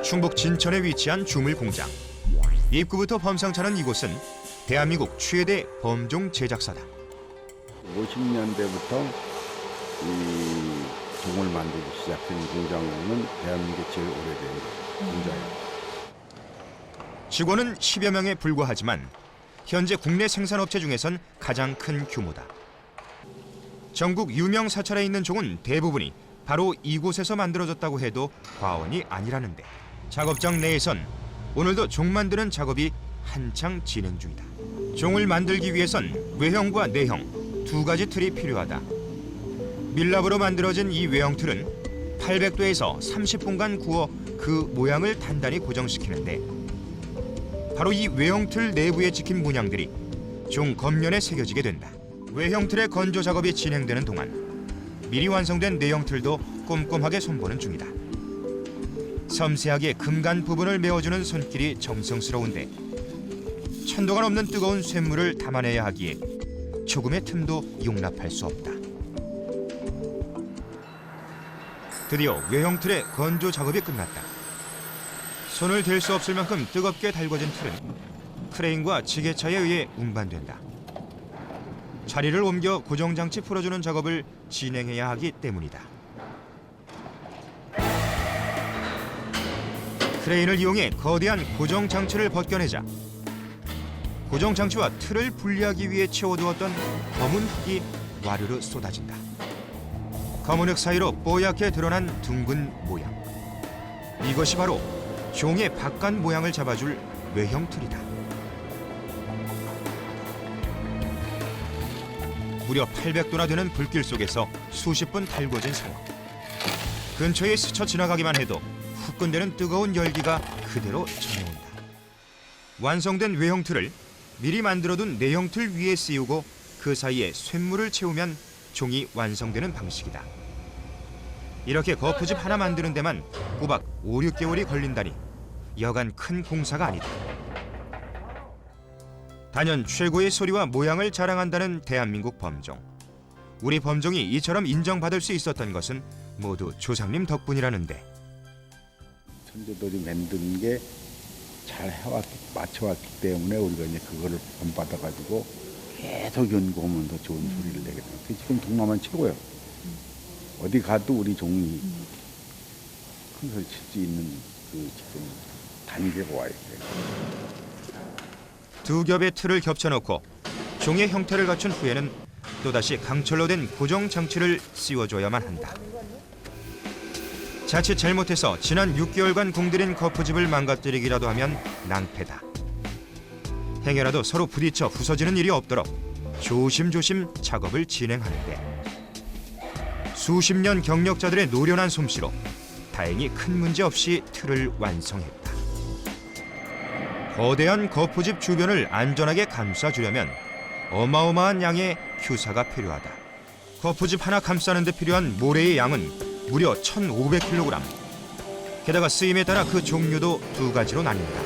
충북 진천에 위치한 주물 공장. 입구부터 범상찮은 이곳은 대한민국 최대 범종 제작사다. 50년대부터 이 종을 만들기 시작한 공장은 대한민국 제일 오래된 공장입니다. 직원은 10여 명에 불과하지만 현재 국내 생산업체 중에선 가장 큰 규모다. 전국 유명 사찰에 있는 종은 대부분이 바로 이곳에서 만들어졌다고 해도 과언이 아니라는데, 작업장 내에선 오늘도 종 만드는 작업이 한창 진행 중이다. 종을 만들기 위해선 외형과 내형 두 가지 틀이 필요하다. 밀랍으로 만들어진 이 외형 틀은 800도에서 30분간 구워 그 모양을 단단히 고정시키는데, 바로 이 외형 틀 내부에 찍힌 문양들이 종 겉면에 새겨지게 된다. 외형 틀의 건조 작업이 진행되는 동안 미리 완성된 내형 틀도 꼼꼼하게 손보는 중이다. 섬세하게 금간 부분을 메워주는 손길이 정성스러운데, 천도가 넘는 뜨거운 쇳물을 담아내야 하기에 조금의 틈도 용납할 수 없다. 드디어 외형 틀의 건조 작업이 끝났다. 손을 댈 수 없을 만큼 뜨겁게 달궈진 틀은 크레인과 지게차에 의해 운반된다. 자리를 옮겨 고정장치 풀어주는 작업을 진행해야 하기 때문이다. 크레인을 이용해 거대한 고정장치를 벗겨내자 고정장치와 틀을 분리하기 위해 채워두었던 검은 흙이 와르르 쏟아진다. 검은 흙 사이로 뽀얗게 드러난 둥근 모양. 이것이 바로 종의 바깥 모양을 잡아줄 외형 틀이다. 무려 800도나 되는 불길 속에서 수십 분 달궈진 상황. 근처에 스쳐 지나가기만 해도 후끈대는 뜨거운 열기가 그대로 전해온다. 완성된 외형 틀을 미리 만들어둔 내형 틀 위에 씌우고 그 사이에 쇳물을 채우면 종이 완성되는 방식이다. 이렇게 거푸집 하나 만드는 데만 꼬박 5, 6개월이 걸린다니 여간 큰 공사가 아니다. 단연 최고의 소리와 모양을 자랑한다는 대한민국 범종. 우리 범종이 이처럼 인정받을 수 있었던 것은 모두 조상님 덕분이라는데, 선조들이 만든 게 잘 맞춰왔기 때문에 우리가 이제 그거를 본받아가지고 계속 연구하면서 좋은 소리를 내게 됩니다. 지금 동남아는 최고예요. 어디 가도 우리 종이 큰 소리 칠 수 있는 그 지금 단계가 와 있어요. 두 겹의 틀을 겹쳐놓고 종의 형태를 갖춘 후에는 또다시 강철로 된 고정 장치를 씌워줘야만 한다. 자칫 잘못해서 지난 6개월간 공들인 거푸집을 망가뜨리기라도 하면 낭패다. 행여라도 서로 부딪혀 부서지는 일이 없도록 조심조심 작업을 진행하는데, 수십 년 경력자들의 노련한 솜씨로 다행히 큰 문제 없이 틀을 완성했다. 거대한 거푸집 주변을 안전하게 감싸주려면 어마어마한 양의 휴사가 필요하다. 거푸집 하나 감싸는 데 필요한 모래의 양은 무려 1,500kg. 게다가 쓰임에 따라 그 종류도 두 가지로 나뉜다.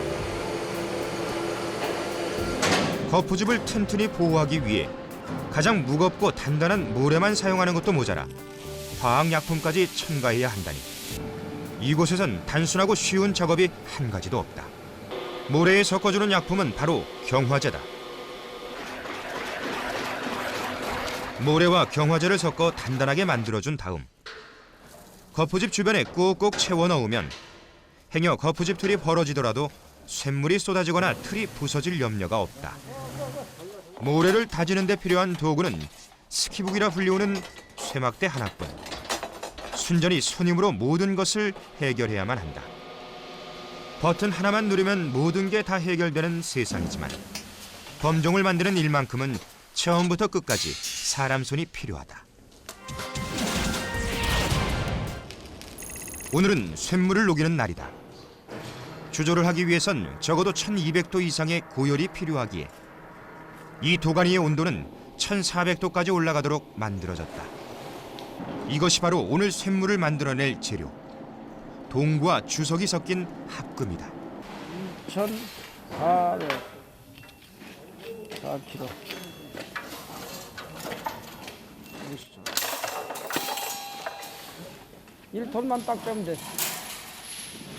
거푸집을 튼튼히 보호하기 위해 가장 무겁고 단단한 모래만 사용하는 것도 모자라 화학약품까지 첨가해야 한다니, 이곳에선 단순하고 쉬운 작업이 한 가지도 없다. 모래에 섞어주는 약품은 바로 경화제다. 모래와 경화제를 섞어 단단하게 만들어준 다음 거푸집 주변에 꾹꾹 채워 넣으면 행여 거푸집 틀이 벌어지더라도 쇳물이 쏟아지거나 틀이 부서질 염려가 없다. 모래를 다지는 데 필요한 도구는 스키북이라 불리우는 쇠막대 하나뿐. 순전히 손님으로 모든 것을 해결해야만 한다. 버튼 하나만 누르면 모든 게 다 해결되는 세상이지만 범종을 만드는 일만큼은 처음부터 끝까지 사람 손이 필요하다. 오늘은 쇳물을 녹이는 날이다. 주조를 하기 위해선 적어도 1200도 이상의 고열이 필요하기에 이 도가니의 온도는 1400도까지 올라가도록 만들어졌다. 이것이 바로 오늘 쇳물을 만들어낼 재료, 동구와 주석이 섞인 합금이다. 2,404kg. 보시죠. 1톤만 딱 빼면 돼.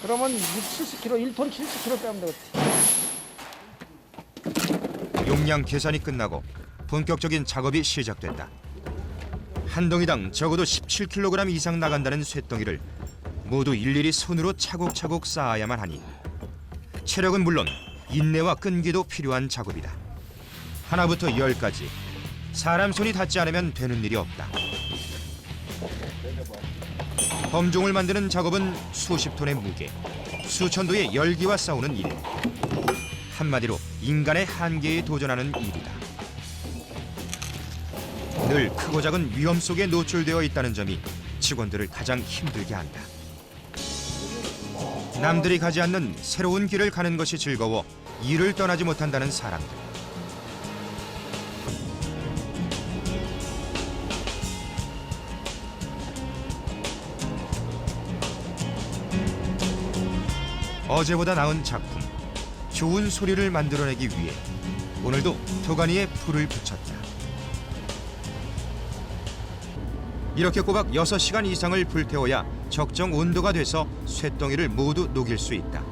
그러면 70kg, 1톤 70kg 빼면 되겠지. 용량 계산이 끝나고 본격적인 작업이 시작됐다. 한 덩이당 적어도 17kg 이상 나간다는 쇳덩이를 모두 일일이 손으로 차곡차곡 쌓아야만 하니 체력은 물론 인내와 끈기도 필요한 작업이다. 하나부터 열까지 사람 손이 닿지 않으면 되는 일이 없다. 범종을 만드는 작업은 수십 톤의 무게, 수천 도의 열기와 싸우는 일. 한마디로 인간의 한계에 도전하는 일이다. 늘 크고 작은 위험 속에 노출되어 있다는 점이 직원들을 가장 힘들게 한다. 남들이 가지 않는 새로운 길을 가는 것이 즐거워 일을 떠나지 못한다는 사람들. 어제보다 나은 작품, 좋은 소리를 만들어내기 위해 오늘도 도가니에 불을 붙였다. 이렇게 꼬박 6시간 이상을 불태워야 적정 온도가 돼서 쇳덩이를 모두 녹일 수 있다.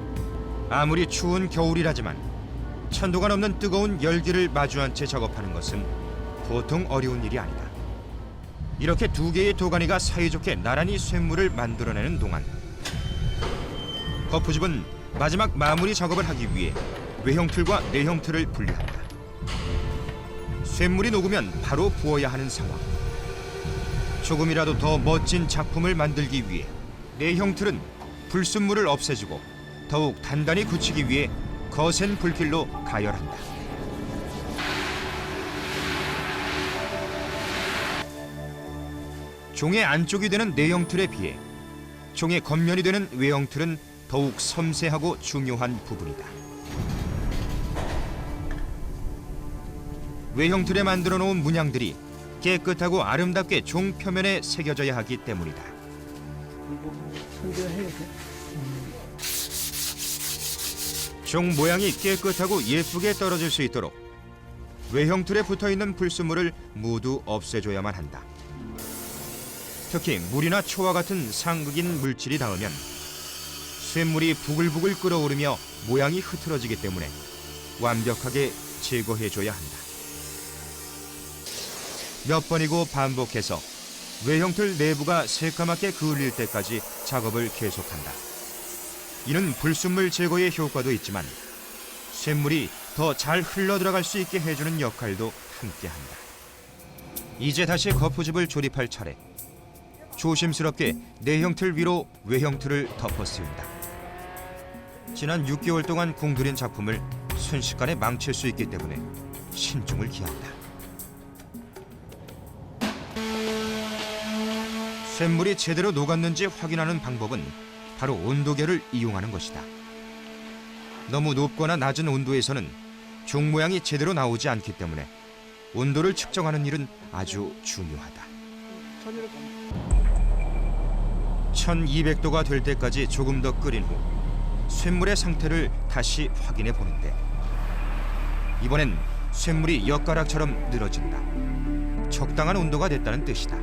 아무리 추운 겨울이라지만 천도가 넘는 뜨거운 열기를 마주한 채 작업하는 것은 보통 어려운 일이 아니다. 이렇게 두 개의 도가니가 사이좋게 나란히 쇳물을 만들어내는 동안 거푸집은 마지막 마무리 작업을 하기 위해 외형 틀과 내형 틀을 분리한다. 쇳물이 녹으면 바로 부어야 하는 상황. 조금이라도 더 멋진 작품을 만들기 위해 내형 틀은 불순물을 없애주고 더욱 단단히 굳히기 위해 거센 불길로 가열한다. 종의 안쪽이 되는 내형 틀에 비해 종의 겉면이 되는 외형 틀은 더욱 섬세하고 중요한 부분이다. 외형 틀에 만들어 놓은 문양들이 깨끗하고 아름답게 종 표면에 새겨져야 하기 때문이다. 종 모양이 깨끗하고 예쁘게 떨어질 수 있도록 외형 틀에 붙어있는 불순물을 모두 없애줘야만 한다. 특히 물이나 초와 같은 상극인 물질이 닿으면 쇳물이 부글부글 끓어오르며 모양이 흐트러지기 때문에 완벽하게 제거해줘야 한다. 몇 번이고 반복해서 외형틀 내부가 새까맣게 그을릴 때까지 작업을 계속한다. 이는 불순물 제거의 효과도 있지만 쇳물이 더 잘 흘러들어갈 수 있게 해주는 역할도 함께한다. 이제 다시 거푸집을 조립할 차례. 조심스럽게 내형틀 위로 외형틀을 덮어 씌운다. 지난 6개월 동안 공들인 작품을 순식간에 망칠 수 있기 때문에 신중을 기한다. 쇳물이 제대로 녹았는지 확인하는 방법은 바로 온도계를 이용하는 것이다. 너무 높거나 낮은 온도에서는 종 모양이 제대로 나오지 않기 때문에 온도를 측정하는 일은 아주 중요하다. 1200도가 될 때까지 조금 더 끓인 후 쇳물의 상태를 다시 확인해 보는데 이번엔 쇳물이 엿가락처럼 늘어진다. 적당한 온도가 됐다는 뜻이다.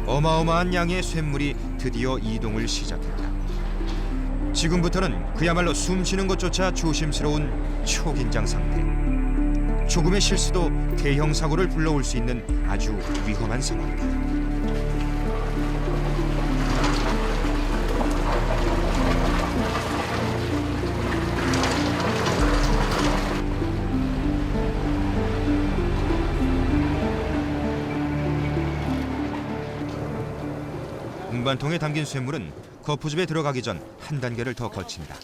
어마어마한 양의 쇳물이 드디어 이동을 시작했다. 지금부터는 그야말로 숨 쉬는 것조차 조심스러운 초긴장 상태. 조금의 실수도 대형 사고를 불러올 수 있는 아주 위험한 상황이다. 운반통에 담긴 쇳물은 거푸집에 들어가기 전 한 단계를 더 거친다.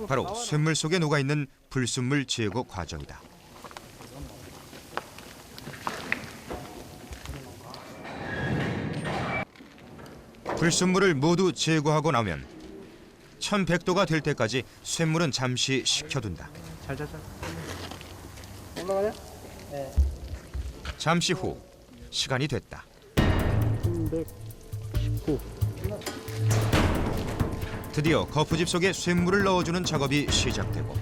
바로 쇳물 속에 녹아있는 불순물 제거 과정이다. 불순물을 모두 제거하고 나면 1100도가 될 때까지 쇳물은 잠시 식혀둔다. 올라가냐? 네. 잠시 후 시간이 됐다. 319. 드디어 거푸집 속에 쇳물을 넣어주는 작업이 시작되고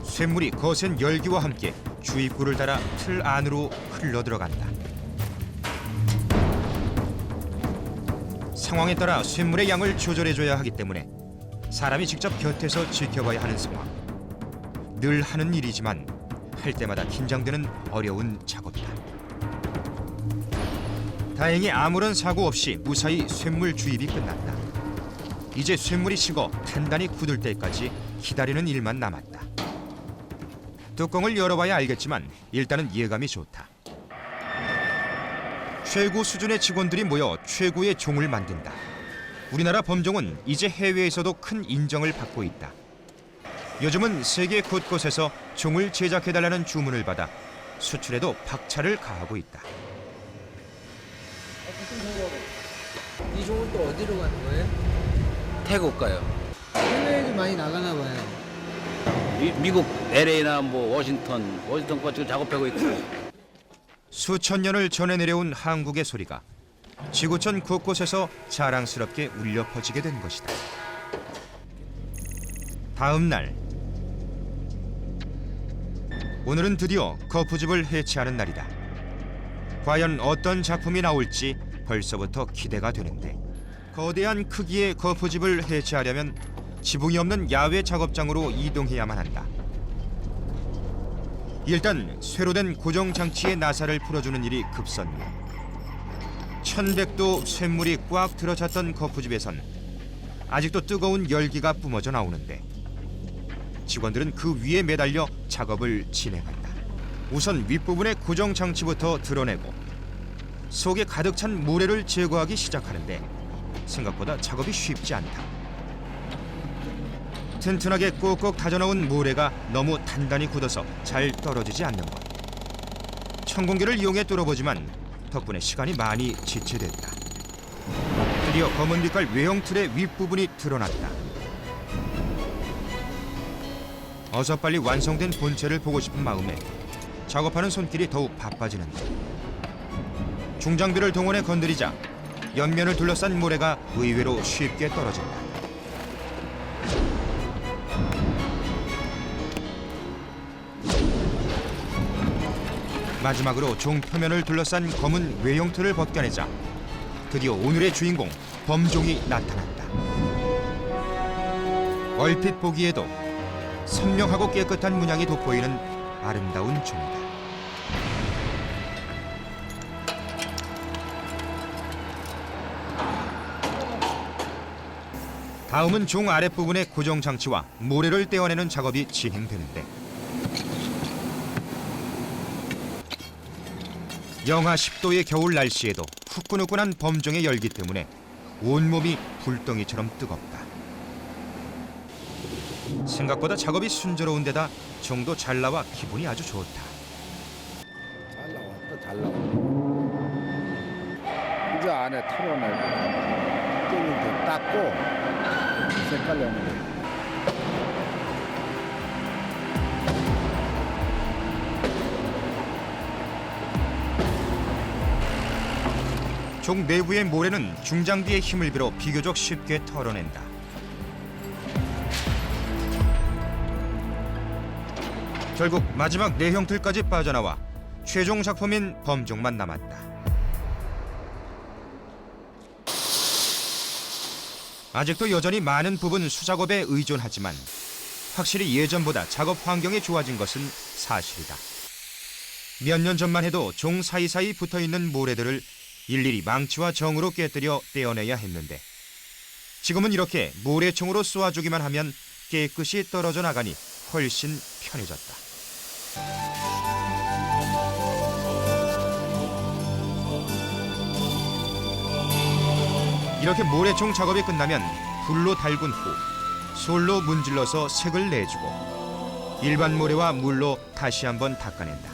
쇳물이 거센 열기와 함께 주입구를 따라 틀 안으로 흘러 들어간다. 상황에 따라 쇳물의 양을 조절해줘야 하기 때문에 사람이 직접 곁에서 지켜봐야 하는 상황. 늘 하는 일이지만 할 때마다 긴장되는 어려운 작업이다. 다행히 아무런 사고 없이 무사히 쇳물 주입이 끝났다. 이제 쇳물이 식어 단단히 굳을 때까지 기다리는 일만 남았다. 뚜껑을 열어봐야 알겠지만 일단은 예감이 좋다. 최고 수준의 직원들이 모여 최고의 종을 만든다. 우리나라 범종은 이제 해외에서도 큰 인정을 받고 있다. 요즘은 세계 곳곳에서 종을 제작해달라는 주문을 받아 수출에도 박차를 가하고 있다. 이 종은 또 어디로 가는 거예요? 태국 가요. 해외에도 많이 나가나 봐요. 미국 LA나 뭐 워싱턴 거 지금 작업하고 있고. 수천 년을 전해 내려온 한국의 소리가 지구촌 곳곳에서 자랑스럽게 울려 퍼지게 된 것이다. 다음 날, 오늘은 드디어 거푸집을 해체하는 날이다. 과연 어떤 작품이 나올지 벌써부터 기대가 되는데, 거대한 크기의 거푸집을 해체하려면 지붕이 없는 야외 작업장으로 이동해야만 한다. 일단 쇠로 된 고정 장치의 나사를 풀어주는 일이 급선무. 1100도 쇳물이 꽉 들어찼던 거푸집에선 아직도 뜨거운 열기가 뿜어져 나오는데 직원들은 그 위에 매달려 작업을 진행한다. 우선 윗부분의 고정 장치부터 드러내고 속에 가득 찬 모래를 제거하기 시작하는데 생각보다 작업이 쉽지 않다. 튼튼하게 꼭꼭 다져놓은 모래가 너무 단단히 굳어서 잘 떨어지지 않는 것. 천공기를 이용해 뚫어보지만 덕분에 시간이 많이 지체됐다. 드디어 검은 빛깔 외형 틀의 윗부분이 드러났다. 어서 빨리 완성된 본체를 보고 싶은 마음에 작업하는 손길이 더욱 바빠지는데, 중장비를 동원해 건드리자 옆면을 둘러싼 모래가 의외로 쉽게 떨어진다. 마지막으로 종 표면을 둘러싼 검은 외형 틀을 벗겨내자 드디어 오늘의 주인공 범종이 나타난다. 얼핏 보기에도 선명하고 깨끗한 문양이 돋보이는 아름다운 종이다. 다음은 종 아랫부분의 고정 장치와 모래를 떼어내는 작업이 진행되는데, 영하 10도의 겨울 날씨에도 후끈후끈한 범종의 열기 때문에 온몸이 불덩이처럼 뜨겁다. 생각보다 작업이 순조로운 데다 종도 잘 나와 기분이 아주 좋다. 잘 나왔다, 잘 나왔다. 이제 안에 털어내고 좀 이렇게 닦고 색깔 내는 거. 종 내부의 모래는 중장비의 힘을 빌어 비교적 쉽게 털어낸다. 결국 마지막 내형틀까지 빠져나와 최종 작품인 범종만 남았다. 아직도 여전히 많은 부분 수작업에 의존하지만 확실히 예전보다 작업 환경이 좋아진 것은 사실이다. 몇 년 전만 해도 종 사이사이 붙어있는 모래들을 일일이 망치와 정으로 깨뜨려 떼어내야 했는데 지금은 이렇게 모래총으로 쏘아주기만 하면 깨끗이 떨어져 나가니 훨씬 편해졌다. 이렇게 모래총 작업이 끝나면 불로 달군 후 솔로 문질러서 색을 내주고 일반 모래와 물로 다시 한번 닦아낸다.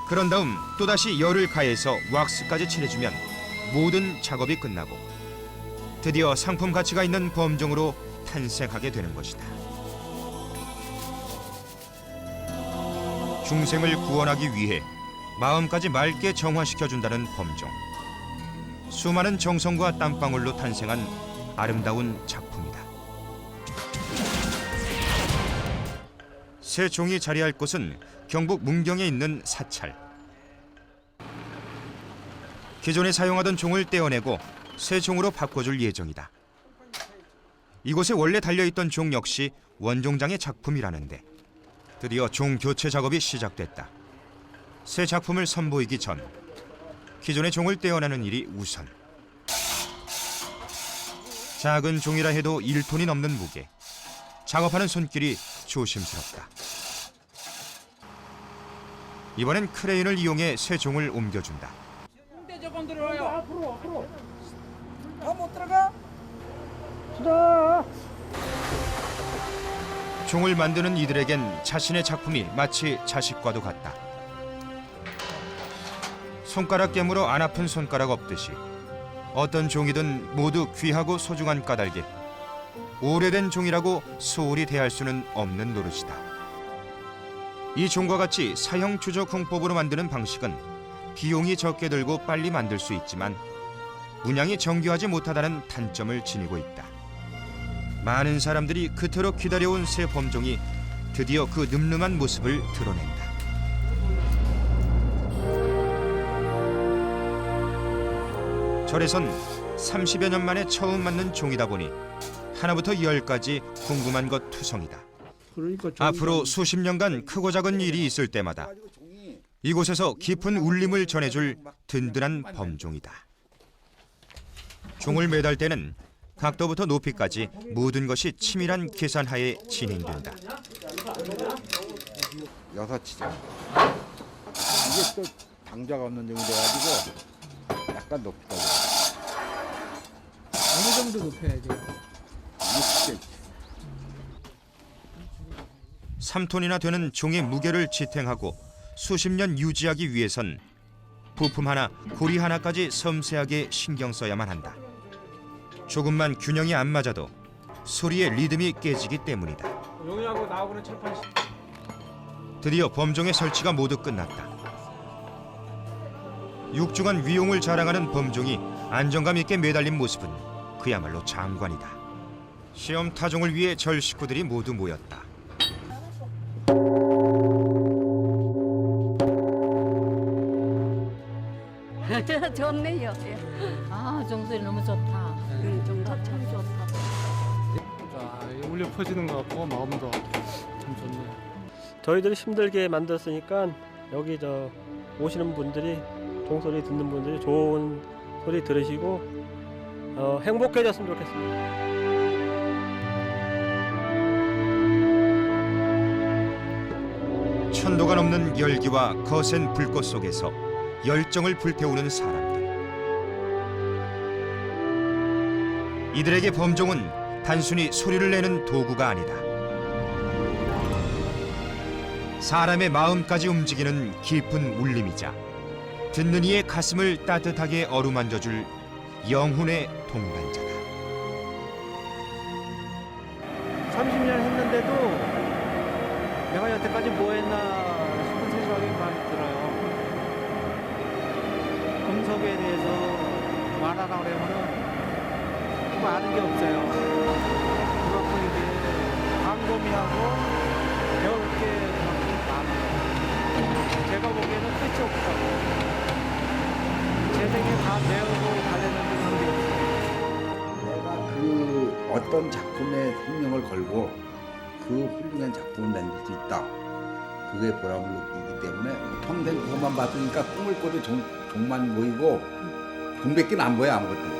그런 다음 또다시 열을 가해서 왁스까지 칠해주면 모든 작업이 끝나고 드디어 상품 가치가 있는 범종으로 탄생하게 되는 것이다. 중생을 구원하기 위해 마음까지 맑게 정화시켜준다는 범종. 수많은 정성과 땀방울로 탄생한 아름다운 작품이다. 새 종이 자리할 곳은 경북 문경에 있는 사찰. 기존에 사용하던 종을 떼어내고 새 종으로 바꿔줄 예정이다. 이곳에 원래 달려있던 종 역시 원종장의 작품이라는데 드디어 종 교체 작업이 시작됐다. 새 작품을 선보이기 전 기존의 종을 떼어내는 일이 우선. 작은 종이라 해도 1톤이 넘는 무게. 작업하는 손길이 조심스럽다. 이번엔 크레인을 이용해 새 종을 옮겨준다. 앞으로. 더 못 들어가? 들어. 종을 만드는 이들에겐 자신의 작품이 마치 자식과도 같다. 손가락 깨물어 안 아픈 손가락 없듯이 어떤 종이든 모두 귀하고 소중한 까닭에 오래된 종이라고 소홀히 대할 수는 없는 노릇이다. 이 종과 같이 사형 추적 홍법으로 만드는 방식은 비용이 적게 들고 빨리 만들 수 있지만 문양이 정교하지 못하다는 단점을 지니고 있다. 많은 사람들이 그토록 기다려온 새 범종이 드디어 그 늠름한 모습을 드러낸다. 절에선 30여 년 만에 처음 만든 종이다 보니 하나부터 10까지 궁금한 것 투성이다. 앞으로 수십 년간 크고 작은 일이 있을 때마다 이곳에서 깊은 울림을 전해줄 든든한 범종이다. 종을 매달 때는 각도부터 높이까지 모든 것이 치밀한 계산하에 진행된다. 6치죠. 이게 또 당자가 없는 종이 돼가지고 약간 높이다. 어느 정도 높여야 돼요? 60cm. 3톤이나 되는 종의 무게를 지탱하고 수십 년 유지하기 위해선 부품 하나, 고리 하나까지 섬세하게 신경 써야만 한다. 조금만 균형이 안 맞아도 소리의 리듬이 깨지기 때문이다. 용이하고 나하고는 철판. 드디어 범종의 설치가 모두 끝났다. 6주간 위용을 자랑하는 범종이 안정감 있게 매달린 모습은 그야말로 장관이다. 시험 타종을 위해 절 식구들이 모두 모였다. 좋네요. 아, 종소리 너무 좋다. 종가 참 좋다. 자, 울려 퍼지는 것 같고 마음도 참 좋네요. 저희들이 힘들게 만들었으니까 여기 오시는 분들이 종소리 듣는 분들이 좋은 소리 들으시고 행복해졌으면 좋겠습니다. 천도가 넘는 열기와 거센 불꽃 속에서 열정을 불태우는 사람들. 이들에게 범종은 단순히 소리를 내는 도구가 아니다. 사람의 마음까지 움직이는 깊은 울림이자 듣는 이의 가슴을 따뜻하게 어루만져줄 영혼의 동반자다. 30년 했는데도 내가 여태까지 뭐 했나 싶은 생각이 많이 들어요. 금속에 대해서 말하라 그러면은 뭐 아는 게 없어요. 그만큼 이제 광범위하고 배울 게 많아요. 제가 보기에는 끝이 없다고. 제 생에 다 배우고 가려는 게 내가 그 어떤 작품에 생명을 걸고 그 훌륭한 작품을 만들 수 있다. 그게 보람을 느끼기 때문에 평생 그것만 봤으니까 꿈을 꿔도 종만 보이고 종밖에 안 보여 아무것도.